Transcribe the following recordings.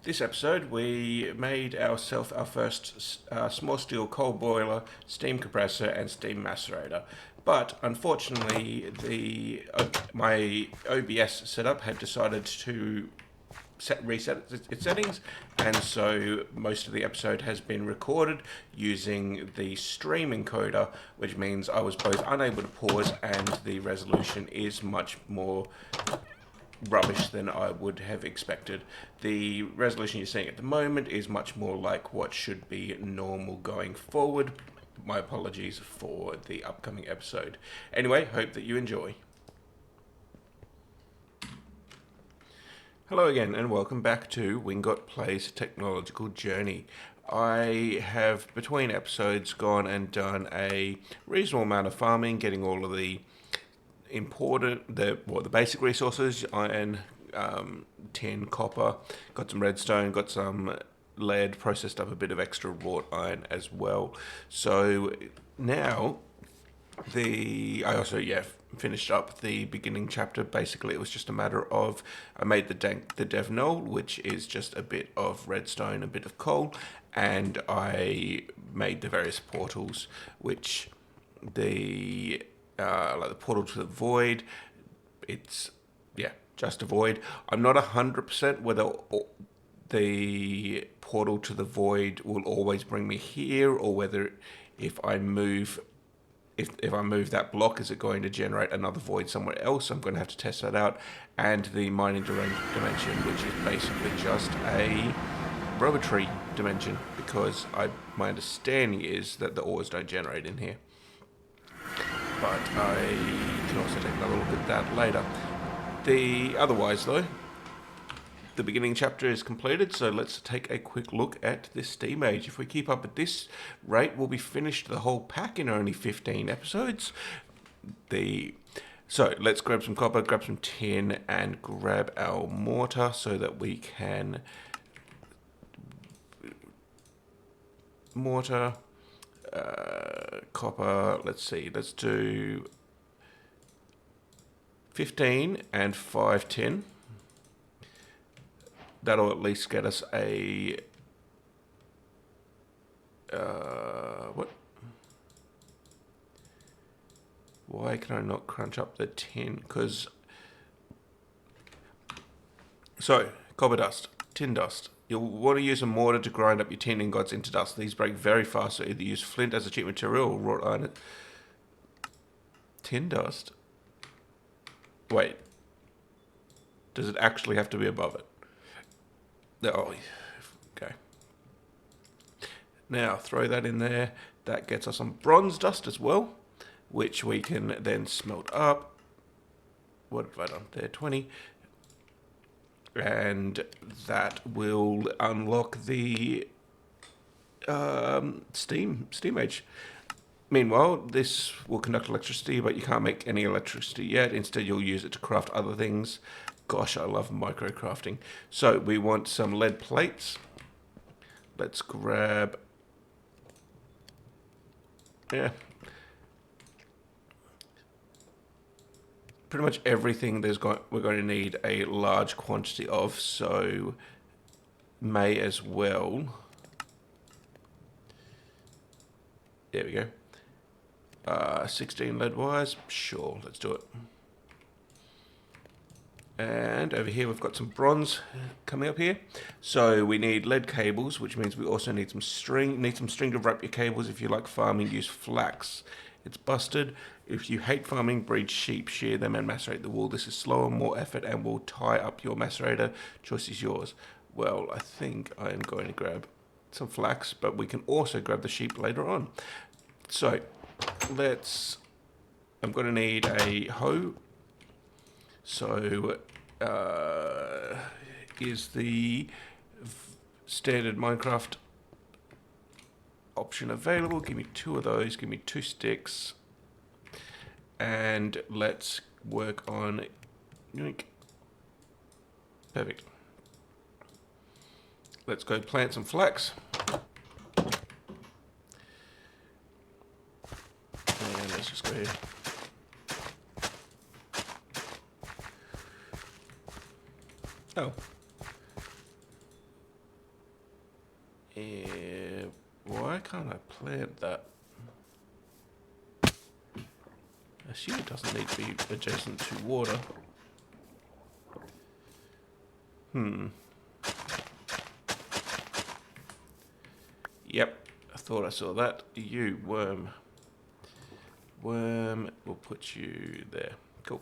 This episode we made ourselves our first small steel coal boiler, steam compressor and steam macerator. But unfortunately my OBS setup had decided to reset its settings, and so most of the episode has been recorded using the stream encoder, which means I was both unable to pause and the resolution is much more rubbish than I would have expected. The resolution you're seeing at the moment is much more like what should be normal going forward. My apologies for the upcoming episode. Anyway, hope that you enjoy. Hello again and welcome back to Wingot Plays Technological Journey. I have, between episodes, gone and done a reasonable amount of farming, getting all of the the basic resources: iron, tin, copper. Got some redstone, got some lead, processed up a bit of extra wrought iron as well. So now I also finished up the beginning chapter. Basically, it was just a matter of I made the dev null, which is just a bit of redstone, a bit of coal, and I made the various portals, which like the portal to the void. It's just a void. I'm not 100% whether the portal to the void will always bring me here, or whether if I move that block, is it going to generate another void somewhere else? I'm going to have to test that out. And the mining dimension, which is basically just a rotary dimension, because my understanding is that the ores don't generate in here. But I can also take another look at that later. Otherwise though, the beginning chapter is completed, so let's take a quick look at this Steam Age. If we keep up at this rate, we'll be finished the whole pack in only 15 episodes. So let's grab some copper, grab some tin, and grab our mortar so that we can copper. Let's do 15 and 5 tin. That'll at least get us a what? Why can I not crunch up the tin? So copper dust, tin dust. You'll want to use a mortar to grind up your tin ingots into dust. These break very fast, so either use flint as a cheap material or wrought iron. Tin dust? Wait. Does it actually have to be above it? Oh, okay. Now, throw that in there. That gets us some bronze dust as well, which we can then smelt up. What have I done there? 20. And that will unlock the steam age. Meanwhile, this will conduct electricity, but you can't make any electricity yet. Instead, you'll use it to craft other things. Gosh, I love micro crafting. So we want some lead plates. Let's grab... pretty much everything we're going to need a large quantity of, so may as well. There we go. 16 lead wires. Sure, let's do it. And over here we've got some bronze coming up here. So we need lead cables, which means we also need some string. Need some string to wrap your cables. If you like farming, use flax. It's busted. If you hate farming, breed sheep, shear them and macerate the wool. This is slower, more effort, and will tie up your macerator. Choice is yours. Well, I think I am going to grab some flax, but we can also grab the sheep later on. So I'm going to need a hoe. So is the standard Minecraft option available? Give me 2 of those, give me 2 sticks, and let's work on yoink. Perfect. Let's go plant some flax. And let's just go here. Oh. Why can't I plant that? I assume it doesn't need to be adjacent to water. Yep, I thought I saw that. You, worm. Worm, we'll put you there. Cool.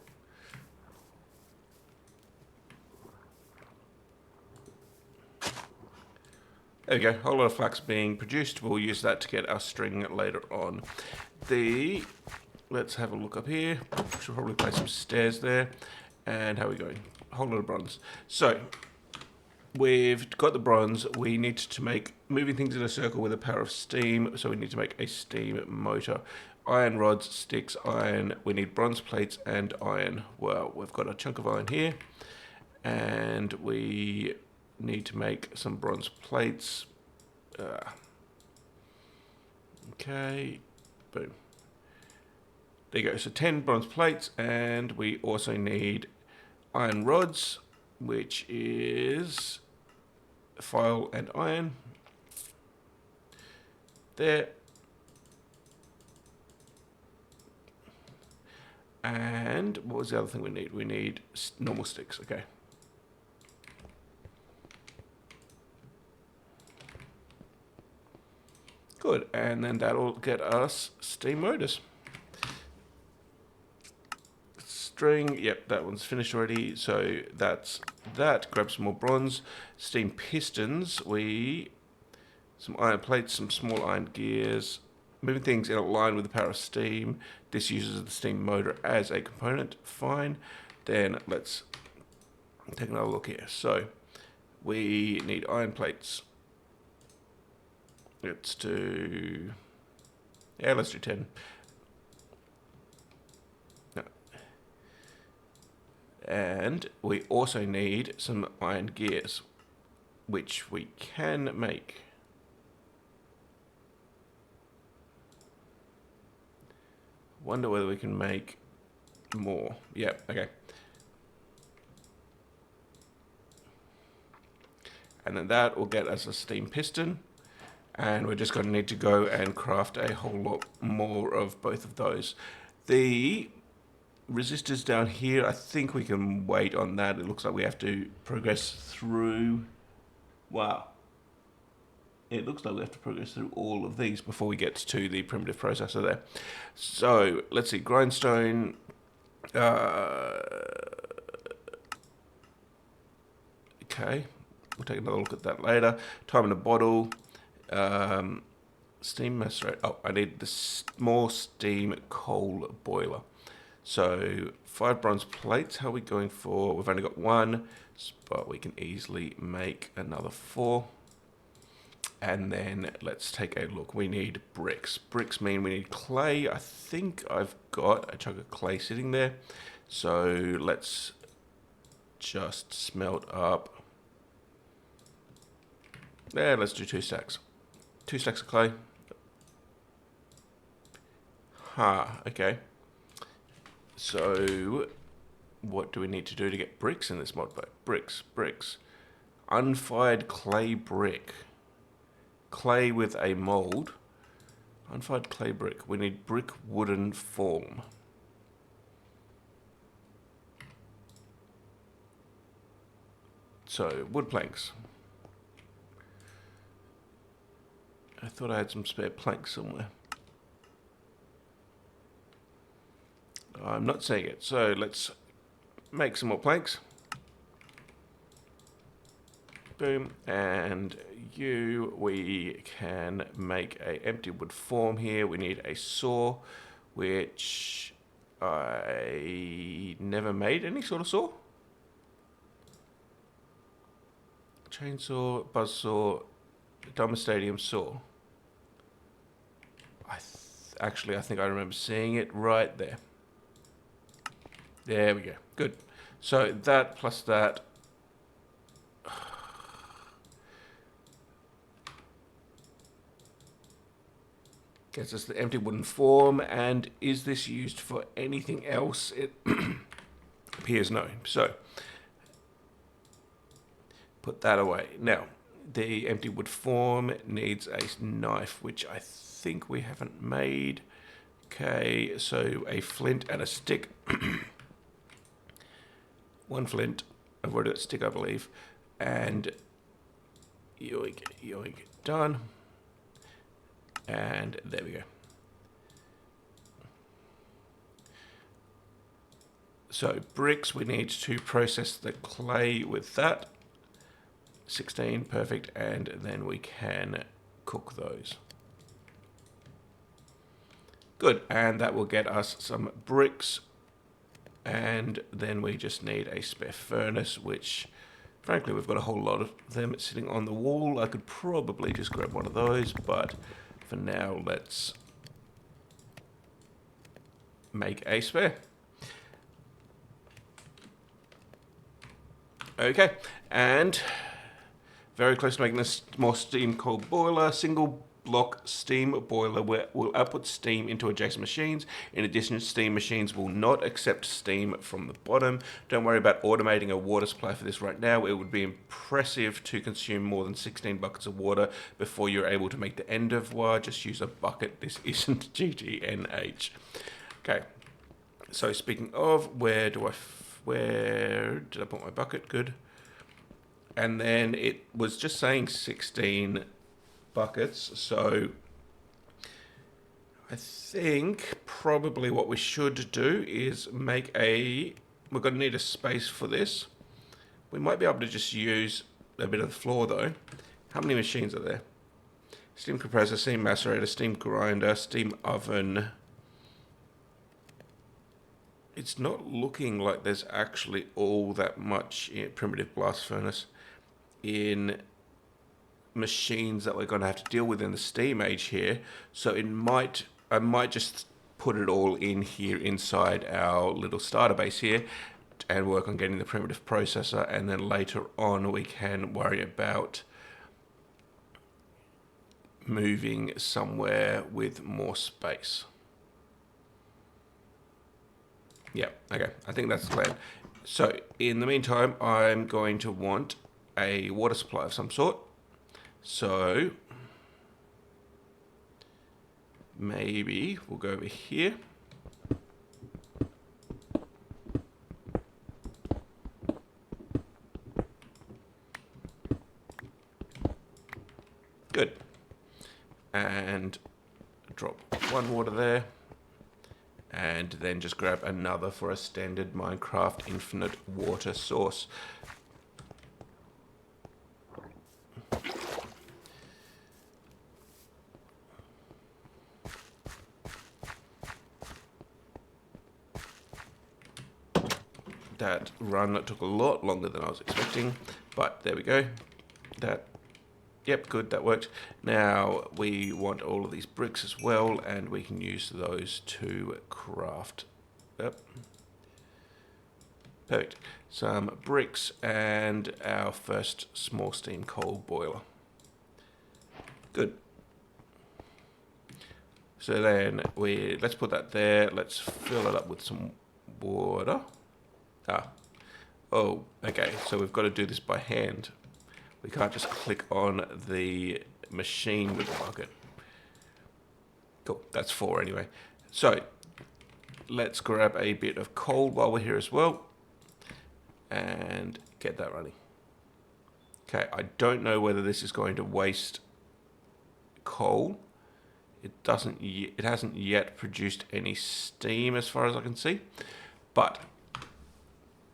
There we go, a whole lot of flax being produced. We'll use that to get our string later on. Let's have a look up here. Should probably place some stairs there. And how are we going? A whole lot of bronze. So, we've got the bronze. We need to make moving things in a circle with the power of steam. So we need to make a steam motor. Iron rods, sticks, iron. We need bronze plates and iron. Well, we've got a chunk of iron here. And we need to make some bronze plates. Okay, boom. There you go, so 10 bronze plates, and we also need iron rods, which is file and iron. There. And what was the other thing we need? We need normal sticks, okay. Good, and then that'll get us steam motors. String, yep, that one's finished already, so that's that. Grab some more bronze. Steam pistons, some iron plates, some small iron gears. Moving things in a line with the power of steam. This uses the steam motor as a component, fine. Then let's take another look here. So, we need iron plates. Let's do 10. No. And we also need some iron gears, which we can make. Wonder whether we can make more. Yeah, okay. And then that will get us a steam piston. And we're just going to need to go and craft a whole lot more of both of those. The resistors down here, I think we can wait on that. It looks like we have to progress through. Wow. It looks like we have to progress through all of these before we get to the primitive processor there. So, let's see. Grindstone. Okay. We'll take another look at that later. Time in a bottle. Steam macerator. Oh, I need the small steam coal boiler. So 5 bronze plates. How are we going for? We've only got 1, but we can easily make another 4. And then let's take a look. We need bricks. Bricks mean we need clay. I think I've got a chunk of clay sitting there. So let's just smelt up. There, let's do 2 stacks. 2 stacks of clay. Okay. So, what do we need to do to get bricks in this mod pack? Bricks. Unfired clay brick. Clay with a mold. Unfired clay brick. We need brick wooden form. So, wood planks. I thought I had some spare planks somewhere. I'm not seeing it. So let's make some more planks. Boom. And we can make a empty wood form here. We need a saw, which I never made any sort of saw. Chainsaw, buzzsaw, Dharma Stadium saw. Actually, I think I remember seeing it right there. There we go. Good. So that plus that. Gets us the empty wooden form. And is this used for anything else? It appears no. So put that away. Now, The empty wood form needs a knife, which I think we haven't made. Okay, so a flint and a stick. One flint. I've already got stick, I believe. And yoink, yoink, done. And there we go. So bricks, we need to process the clay with that. 16, perfect, and then we can cook those. Good, and that will get us some bricks, and then we just need a spare furnace, which frankly we've got a whole lot of them sitting on the wall. I could probably just grab one of those, but for now let's make a spare. Okay, and very close to making a small steam coal boiler. Single block steam boiler will output steam into adjacent machines. In addition, steam machines will not accept steam from the bottom. Don't worry about automating a water supply for this right now. It would be impressive to consume more than 16 buckets of water before you're able to make the end of war. Just use a bucket. This isn't GGNH. Okay. So speaking of, where did I put my bucket? Good. And then it was just saying 16 buckets, so I think probably what we should do is we're going to need a space for this. We might be able to just use a bit of the floor though. How many machines are there? Steam compressor, steam macerator, steam grinder, steam oven. It's not looking like there's actually all that much in primitive blast furnace in machines that we're going to have to deal with in the steam age here. So I might just put it all in here inside our little starter base here and work on getting the primitive processor, and then later on we can worry about moving somewhere with more space. Yeah, okay, I think that's the plan. So in the meantime, I'm going to want a water supply of some sort. So maybe we'll go over here. Good. And drop one water there. And then just grab another for a standard Minecraft infinite water source. That run took a lot longer than I was expecting, but there we go. Yep, good, that worked. Now we want all of these bricks as well, and we can use those to craft. Yep. Perfect. Some bricks and our first small steam coal boiler. Good. So then let's put that there. Let's fill it up with some water. Oh, okay, so we've got to do this by hand. We can't just click on the machine with the bucket. Cool, that's 4 anyway. So, let's grab a bit of coal while we're here as well, and get that running. Okay, I don't know whether this is going to waste coal. It hasn't yet produced any steam as far as I can see, but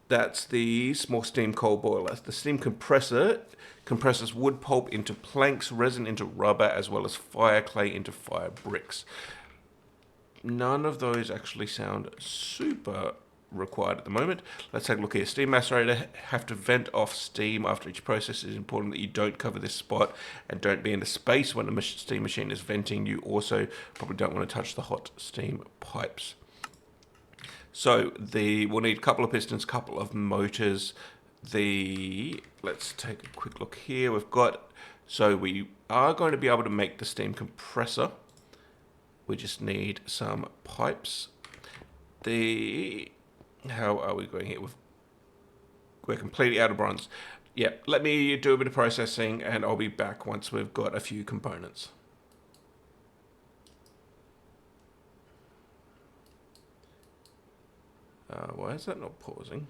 that's the small steam coal boiler. The steam compressor compresses wood pulp into planks, resin into rubber, as well as fire clay into fire bricks. None of those actually sound super required at the moment. Let's take a look here. Steam macerator have to vent off steam after each process. It is important that you don't cover this spot and don't be in the space when the steam machine is venting. You also probably don't want to touch the hot steam pipes. So we'll need a couple of pistons, couple of motors. Let's take a quick look here. We are going to be able to make the steam compressor. We just need some pipes. How are we going here? We're completely out of bronze. yeah, let me do a bit of processing and I'll be back once we've got a few components. Why is that not pausing?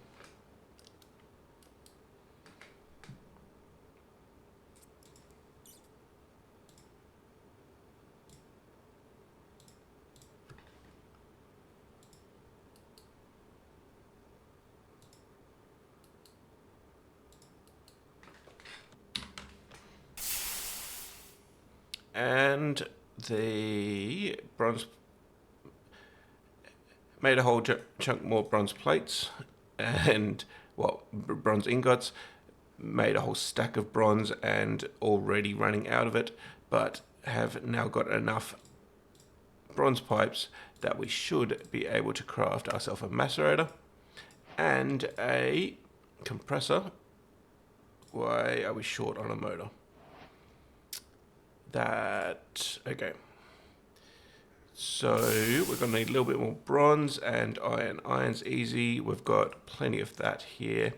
And the bronze made a whole chunk more bronze plates and, well, bronze ingots, made a whole stack of bronze and already running out of it, but have now got enough bronze pipes that we should be able to craft ourselves a macerator and a compressor. Why are we short on a motor? Okay. So we're going to need a little bit more bronze and iron. Iron's easy. We've got plenty of that here.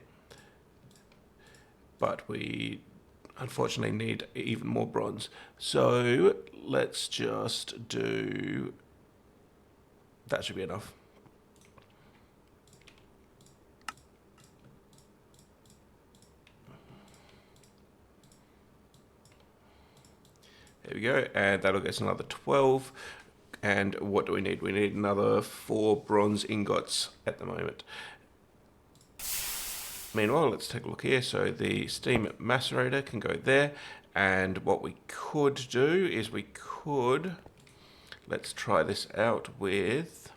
But we unfortunately need even more bronze. So let's just do... That should be enough. There we go. And that'll get us another 12. And what do we need? We need another 4 bronze ingots at the moment. Meanwhile, let's take a look here. So the steam macerator can go there. And what we could do is let's try this out with,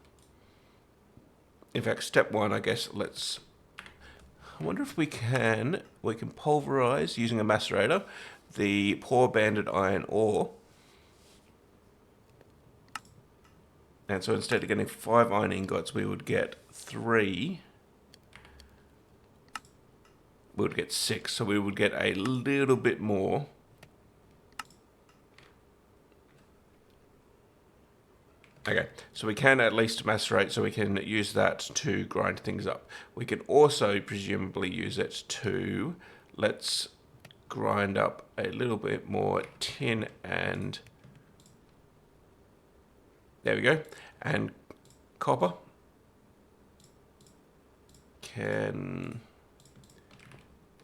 in fact, step 1, I guess, I wonder if we can pulverize using a macerator the poor banded iron ore. And so instead of getting 5 iron ingots, we would get 3. We would get 6, so we would get a little bit more. Okay, so we can at least macerate, so we can use that to grind things up. We can also presumably use it to, let's grind up a little bit more tin and... There we go. And copper. Is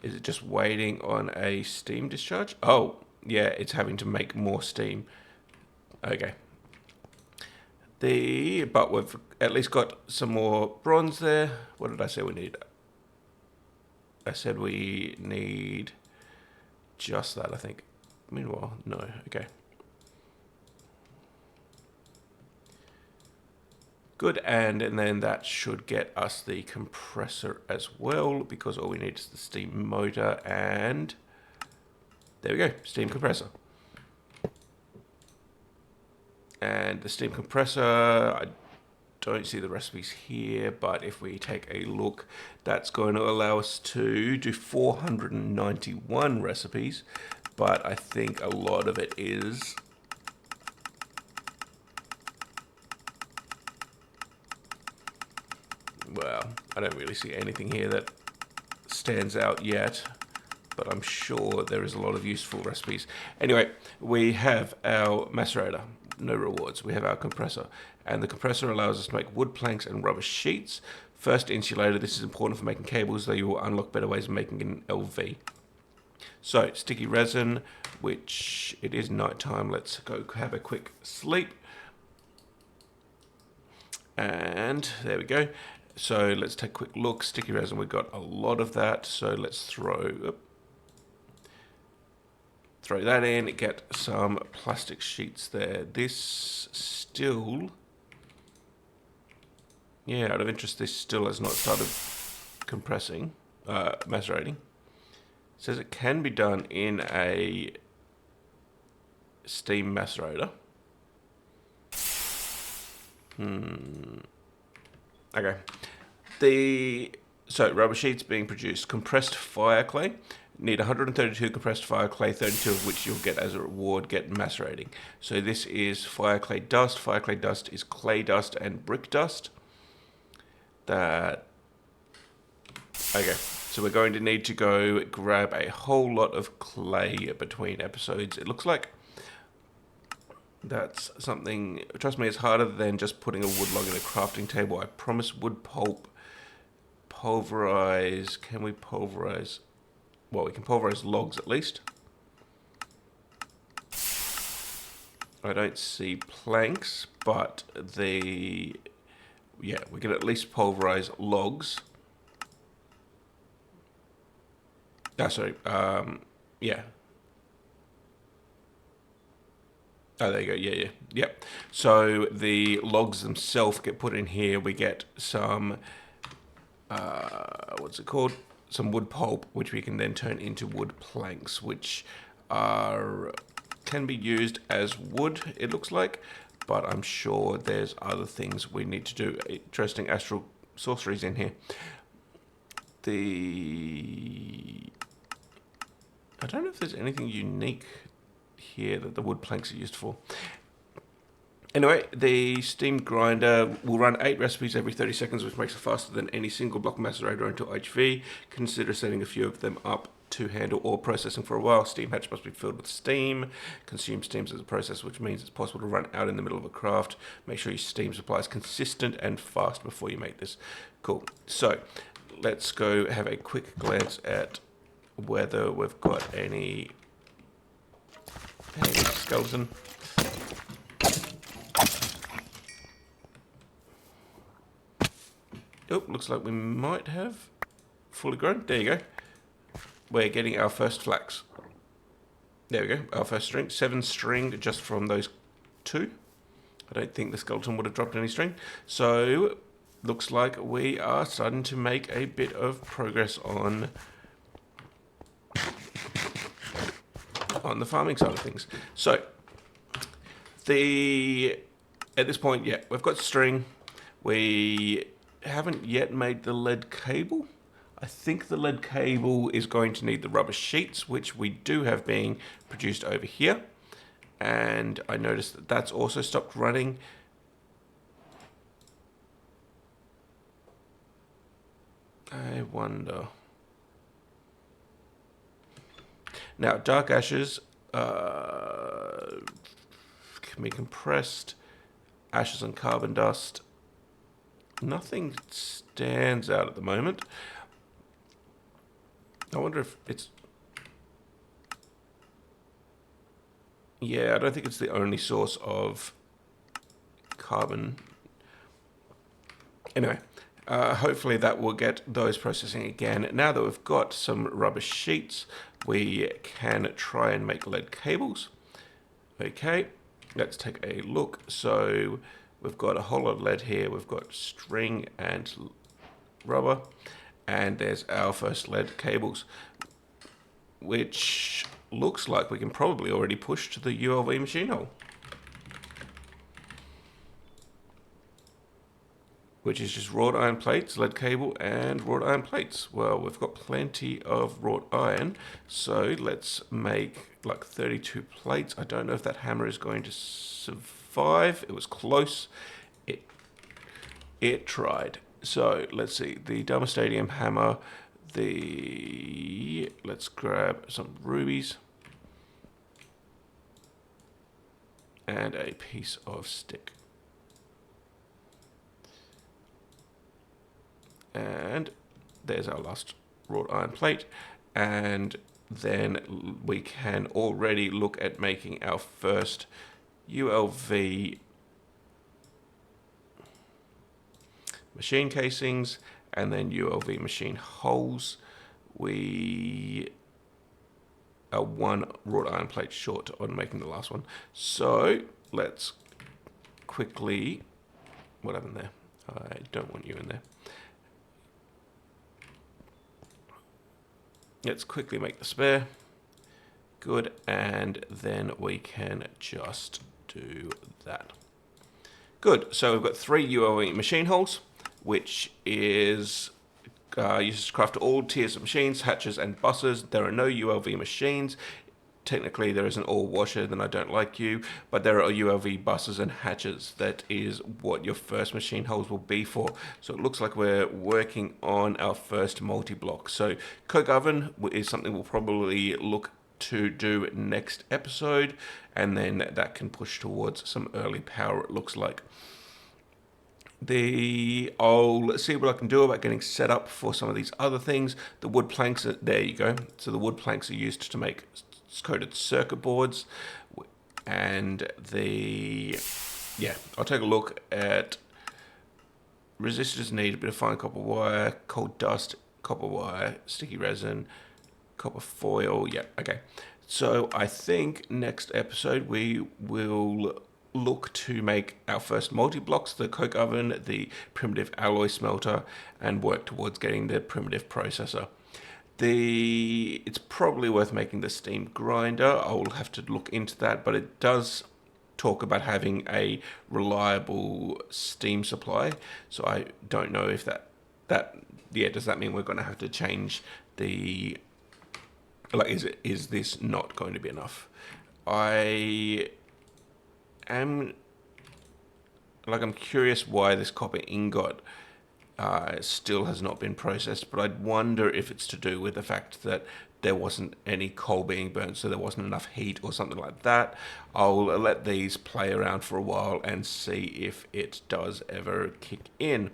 it just waiting on a steam discharge? Oh, yeah, it's having to make more steam. Okay. But we've at least got some more bronze there. What did I say we need? I said we need just that, I think. Meanwhile, no. Okay. Good, and then that should get us the compressor as well, because all we need is the steam motor, and there we go, steam compressor. And the steam compressor, I don't see the recipes here, but if we take a look, that's going to allow us to do 491 recipes, but I think a lot of it is... Well, I don't really see anything here that stands out yet, but I'm sure there is a lot of useful recipes. Anyway, we have our macerator, no rewards. We have our compressor, and the compressor allows us to make wood planks and rubber sheets. First insulator, this is important for making cables, though you will unlock better ways of making an LV. So, sticky resin, which it is nighttime. Let's go have a quick sleep. And there we go. So let's take a quick look. Sticky resin, we've got a lot of that. So let's throw that in, get some plastic sheets there. This still, yeah, out of interest, this still has not started compressing, macerating. It says it can be done in a steam macerator. Okay. So rubber sheets being produced. Compressed fire clay. Need 132 compressed fire clay, 32 of which you'll get as a reward, get macerating. So this is fire clay dust. Fire clay dust is clay dust and brick dust. That Okay, so we're going to need to go grab a whole lot of clay between episodes. It looks like that's something, trust me, it's harder than just putting a wood log in a crafting table. I promise wood pulp, pulverize, can we pulverize? Well, we can pulverize logs at least. I don't see planks, but yeah, we can at least pulverize logs. Sorry, yeah. Oh, there you go. Yeah. Yep. So the logs themselves get put in here. We get some, what's it called? Some wood pulp, which we can then turn into wood planks, which can be used as wood, it looks like. But I'm sure there's other things we need to do. Interesting astral sorceries in here. I don't know if there's anything unique here that the wood planks are used for. Anyway, the steam grinder will run 8 recipes every 30 seconds, which makes it faster than any single block macerator until HV. Consider setting a few of them up to handle ore processing for a while. Steam hatch must be filled with steam. Consume steams as a process, which means it's possible to run out in the middle of a craft. Make sure your steam supply is consistent and fast before you make this. Cool. So, let's go have a quick glance at whether we've got any skeleton. Oh, looks like we might have fully grown. There you go. We're getting our first flax. There we go, our first string. 7 string just from those 2. I don't think the skeleton would have dropped any string. So, looks like we are starting to make a bit of progress on the farming side of things. So, at this point, yeah, we've got string. We haven't yet made the lead cable. I think the lead cable is going to need the rubber sheets, which we do have being produced over here. And I noticed that that's also stopped running. I wonder. Now, dark ashes can be compressed. Ashes and carbon dust. Nothing stands out at the moment. I wonder if it's... Yeah, I don't think it's the only source of carbon. Anyway, hopefully that will get those processing again. Now that we've got some rubber sheets, we can try and make lead cables. Okay, let's take a look. So we've got a whole lot of lead here. We've got string and rubber. And there's our first lead cables, which looks like we can probably already push to the ULV machine hole. Which is just wrought iron plates, lead cable, and wrought iron plates. Well, we've got plenty of wrought iron, so let's make like 32 plates. I don't know if that hammer is going to survive. It was close. It tried. So let's see, the Dharma Stadium hammer, let's grab some rubies and a piece of stick. And there's our last wrought iron plate. And then we can already look at making our first ULV machine casings, and then ULV machine holes. We are 1 wrought iron plate short on making the last one. So let's quickly... What happened there? I don't want you in there. Let's quickly make the spare. Good, and then we can just do that. Good, so we've got 3 ULV machine holes, which is used to craft all tiers of machines, hatches and buses. There are no ULV machines. technically there is an all washer, then I don't like you, but there are ULV buses and hatches. That is what your first machine holes will be for. So it looks like we're working on our first multi-block. So coke oven is something we'll probably look to do next episode, and then that can push towards some early power, it looks like. I'll see what I can do about getting set up for some of these other things. The wood planks, there you go. So the wood planks are used to make coated circuit boards, and I'll take a look at resistors. Need a bit of fine copper wire, coal dust, copper wire, sticky resin, copper foil. Yeah, okay. So I think next episode we will look to make our first multi-blocks, the coke oven, the primitive alloy smelter, and work towards getting the primitive processor. It's probably worth making the steam grinder. I will have to look into that, but it does talk about having a reliable steam supply. So I don't know if does that mean we're going to have to change is this not going to be enough? I'm curious why this copper ingot still has not been processed, but I'd wonder if it's to do with the fact that there wasn't any coal being burnt, so there wasn't enough heat or something like that. I'll let these play around for a while and see if it does ever kick in.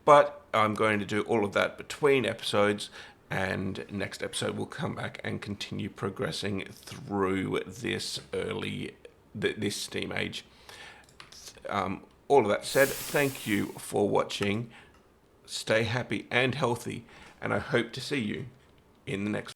But I'm going to do all of that between episodes, and next episode we'll come back and continue progressing through this this steam age. All of that said, thank you for watching. Stay happy and healthy, and I hope to see you in the next